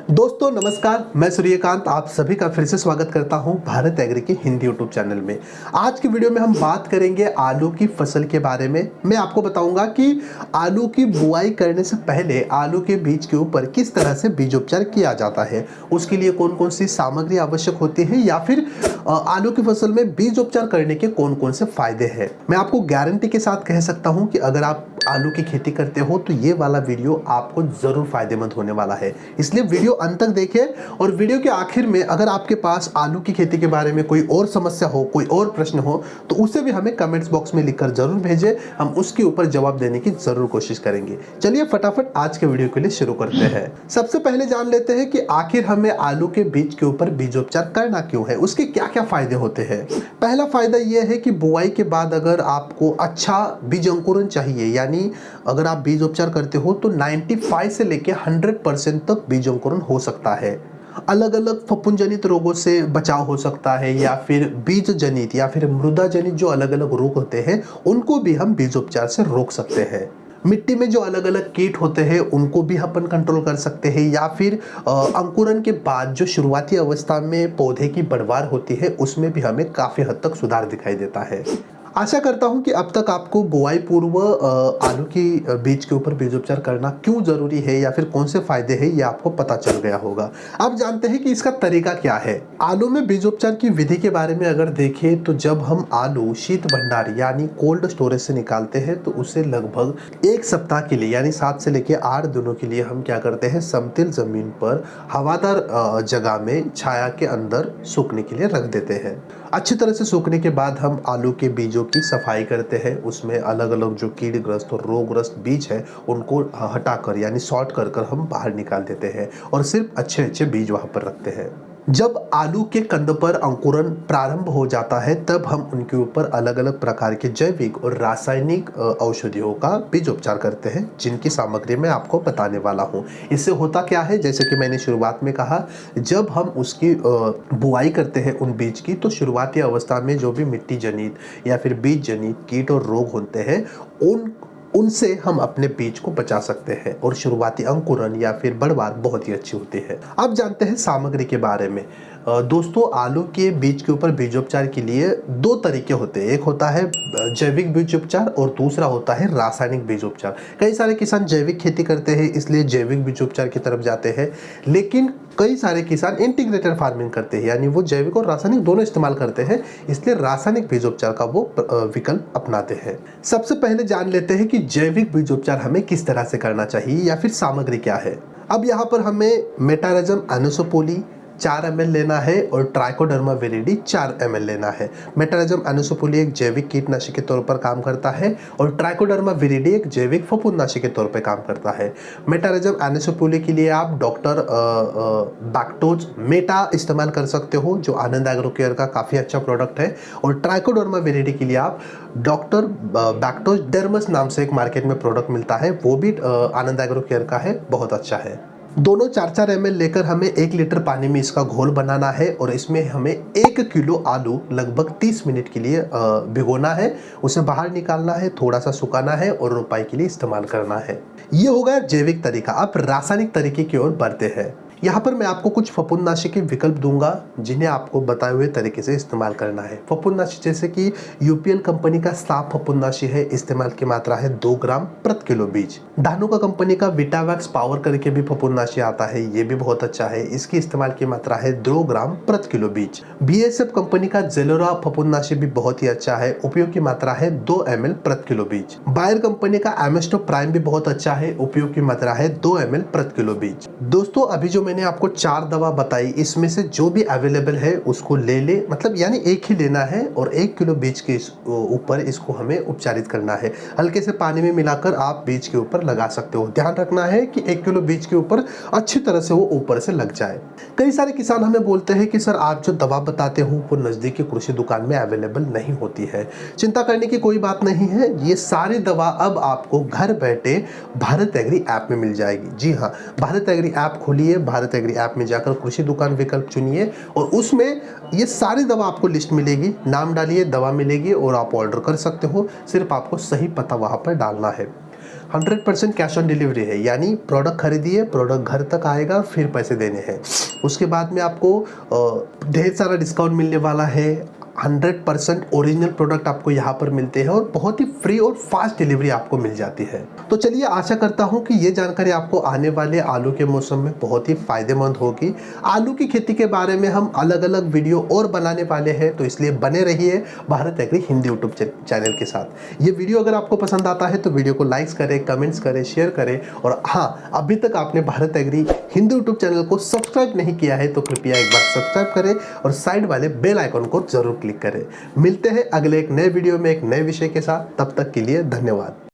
दोस्तों नमस्कार, मैं सूर्यकांत आप सभी का फिर से स्वागत करता हूं भारत एग्री के हिंदी यूट्यूब चैनल में। आज की वीडियो में हम बात करेंगे आलू की फसल के बारे में। मैं आपको बताऊंगा कि आलू की बुआई करने से पहले आलू के बीज के ऊपर किस तरह से बीजोपचार किया जाता है, उसके लिए कौन कौन सी सामग्री आवश्यक होती है या फिर आलू की फसल में बीजोपचार करने के कौन कौन से फायदे हैं। मैं आपको गारंटी के साथ कह सकता हूँ कि अगर आप आलू की खेती करते हो तो ये वाला वीडियो आपको जरूर फायदेमंद होने वाला है, इसलिए वीडियो अंत तक देखें। और वीडियो के आखिर में अगर आपके पास आलू की खेती के बारे में कोई और समस्या हो, कोई और प्रश्न हो, तो उसे भी हमें कमेंट्स बॉक्स में लिखकर जरूर भेजें, हम उसके ऊपर जवाब देने की जरूर कोशिश करेंगे। चलिए फटाफट आज के वीडियो के लिए शुरू करते हैं। सबसे पहले जान लेते हैं कि आखिर हमें आलू के बीज के ऊपर बीजोपचार करना क्यों है, उसके क्या क्या फायदे होते हैं। पहला फायदा यह है कि बुआई के बाद अगर आपको अच्छा बीज अंकुरण चाहिए, यानी अगर आप बीज उपचार करते हो तो 95 से लेकर 100% तक बीज अंकुरण हो सकता है। अलग अलग फफूंद जनित रोगों से बचाव हो सकता है, या फिर बीज जनित या फिर मृदा जनित जो अलग अलग रोग होते हैं उनको भी हम बीजोपचार से रोक सकते हैं। मिट्टी में जो अलग अलग कीट होते हैं उनको भी अपन कंट्रोल कर सकते हैं, या फिर अंकुरण के बाद जो शुरुआती अवस्था में पौधे की बढ़वार होती है उसमें भी हमें काफी हद तक सुधार दिखाई देता है। आशा करता हूं कि अब तक आपको बुआई पूर्व आलू की बीज के ऊपर बीजोपचार करना क्यों जरूरी है या फिर कौन से फायदे हैं ये आपको पता चल गया होगा। अब जानते हैं कि इसका तरीका क्या है। आलू में बीजोपचार की विधि के बारे में अगर देखें तो जब हम आलू शीत भंडार यानी कोल्ड स्टोरेज से निकालते हैं तो उसे लगभग एक सप्ताह के लिए यानी 7 से लेकर 8 दिनों के लिए हम क्या करते हैं, समतल जमीन पर हवादार जगह में छाया के अंदर सूखने के लिए रख देते हैं। अच्छी तरह से सूखने के बाद हम आलू के बीजों की सफाई करते हैं, उसमें अलग अलग जो कीड़ग्रस्त और रोगग्रस्त बीज है उनको हटाकर यानी सॉर्ट कर कर हम बाहर निकाल देते हैं और सिर्फ अच्छे अच्छे बीज वहां पर रखते हैं। जब आलू के कंद पर अंकुरण प्रारंभ हो जाता है तब हम उनके ऊपर अलग अलग प्रकार के जैविक और रासायनिक औषधियों का बीजोपचार करते हैं, जिनकी सामग्री मैं आपको बताने वाला हूं। इससे होता क्या है, जैसे कि मैंने शुरुआत में कहा, जब हम उसकी बुआई करते हैं उन बीज की, तो शुरुआती अवस्था में जो भी मिट्टी जनित या फिर बीज जनित कीट और रोग होते हैं उनसे हम अपने बीज को बचा सकते हैं और शुरुआती अंकुरण या फिर बढ़वार बहुत ही अच्छी होती है। अब जानते हैं सामग्री के बारे में। दोस्तों, आलू के बीज के ऊपर बीजोपचार के लिए 2 तरीके होते हैं। एक होता है जैविक बीजोपचार और दूसरा होता है रासायनिक बीजोपचार। कई सारे किसान जैविक खेती करते हैं इसलिए जैविक बीजोपचार की तरफ जाते हैं, लेकिन कई सारे किसान इंटीग्रेटेड फार्मिंग करते हैं, यानी वो जैविक और रासायनिक दोनों इस्तेमाल करते हैं, इसलिए रासायनिक बीजोपचार का वो विकल्प अपनाते हैं। सबसे पहले जान लेते हैं कि जैविक बीजोपचार हमें किस तरह से करना चाहिए या फिर सामग्री क्या है। अब यहाँ पर हमें मेटाराइजम एनोसोपोली 4 ml लेना है और ट्राइकोडर्मा विरिडी 4 ml लेना है। मेटाराइजम एनोसोपोली एक जैविक कीटनाशी के तौर पर काम करता है और ट्राइकोडर्मा विरिडी एक जैविक फफूंदनाशी के तौर पर काम करता है। मेटाराइजम एनोसोपोली के लिए आप डॉक्टर बैक्टोज मेटा इस्तेमाल कर सकते हो, जो आनंद एग्रो केयर का काफ़ी अच्छा प्रोडक्ट है, और ट्राइकोडर्मा विरिडी के लिए आप डॉक्टर बैक्टोज डर्मस नाम से एक मार्केट में प्रोडक्ट मिलता है, वो भी आनंद एग्रो केयर का है, बहुत अच्छा है। दोनों 4-4 ml लेकर हमें 1 लीटर पानी में इसका घोल बनाना है और इसमें हमें 1 किलो आलू लगभग 30 मिनट के लिए भिगोना है, उसे बाहर निकालना है, थोड़ा सा सुखाना है और रोपाई के लिए इस्तेमाल करना है। ये हो गया जैविक तरीका। अब रासायनिक तरीके की ओर बढ़ते हैं। यहाँ पर मैं आपको कुछ फफूंदनाशी के विकल्प दूंगा जिन्हें आपको बताए हुए तरीके से इस्तेमाल करना है। फफूंदनाशी जैसे कि यूपीएल कंपनी का साफ फफूंदनाशी है, इस्तेमाल की मात्रा है 2 ग्राम प्रति किलो बीज। धानुका कंपनी का विटावैक्स पावर करके भी फफूंदनाशी आता है, ये भी बहुत अच्छा है, इसकी इस्तेमाल की मात्रा है 2 ग्राम प्रति किलो बीज। बीएसएफ कंपनी का जेलोरा फफूंदनाशी भी बहुत ही अच्छा है, उपयोग की मात्रा है 2 ml प्रति किलो बीज। बायर कंपनी का एमेस्टो प्राइम भी बहुत अच्छा है, उपयोग की मात्रा है 2 ml प्रति किलो बीज। दोस्तों, अभी जो मैंने आपको 4 दवा बताई, इसमें से जो भी अवेलेबल है उसको ले ले, मतलब यानी एक ही लेना है और 1 किलो बीज के ऊपर इसको हमें उपचारित करना है। हल्के से पानी में मिलाकर आप बीज के ऊपर लगा सकते हो। ध्यान रखना है कि 1 किलो बीज के ऊपर अच्छी तरह से वो ऊपर से लग जाए। कई सारे किसान हमें बोलते हैं कि सर आप जो दवा बताते हो वो नजदीकी कृषि दुकान में अवेलेबल नहीं होती है। चिंता करने की कोई बात नहीं है, ये सारी दवा अब आपको घर बैठे भारत एग्री ऐप में मिल जाएगी। जी हाँ, भारत एग्री ऐप खोलिए, भारत एग्री ऐप में जाकर कृषि दुकान विकल्प चुनिए और उसमें ये सारी दवा आपको लिस्ट मिलेगी, नाम डालिए, दवा मिलेगी और आप ऑर्डर कर सकते हो। सिर्फ आपको सही पता वहां पर डालना है। 100% कैश ऑन डिलीवरी है, यानी प्रोडक्ट खरीदिए, प्रोडक्ट घर तक आएगा, फिर पैसे देने हैं। उसके बाद में आपको ढेर सारा डिस्काउंट मिलने वाला है। 100% ओरिजिनल प्रोडक्ट आपको यहाँ पर मिलते हैं और बहुत ही फ्री और फास्ट डिलीवरी आपको मिल जाती है। तो चलिए, आशा करता हूँ कि ये जानकारी आपको आने वाले आलू के मौसम में बहुत ही फायदेमंद होगी। आलू की खेती के बारे में हम अलग अलग वीडियो और बनाने वाले हैं, तो इसलिए बने रहिए Bharat Agri Hindi YouTube channel के साथ। ये वीडियो अगर आपको पसंद आता है तो वीडियो को लाइक्स करें, कमेंट्स करें, शेयर करें, और हाँ, अभी तक आपने Bharat Agri Hindi YouTube channel को सब्सक्राइब नहीं किया है तो कृपया एक बार सब्सक्राइब करें और साइड वाले बेल आइकन को जरूर क्लिक करें। मिलते हैं अगले एक नए वीडियो में एक नए विषय के साथ, तब तक के लिए धन्यवाद।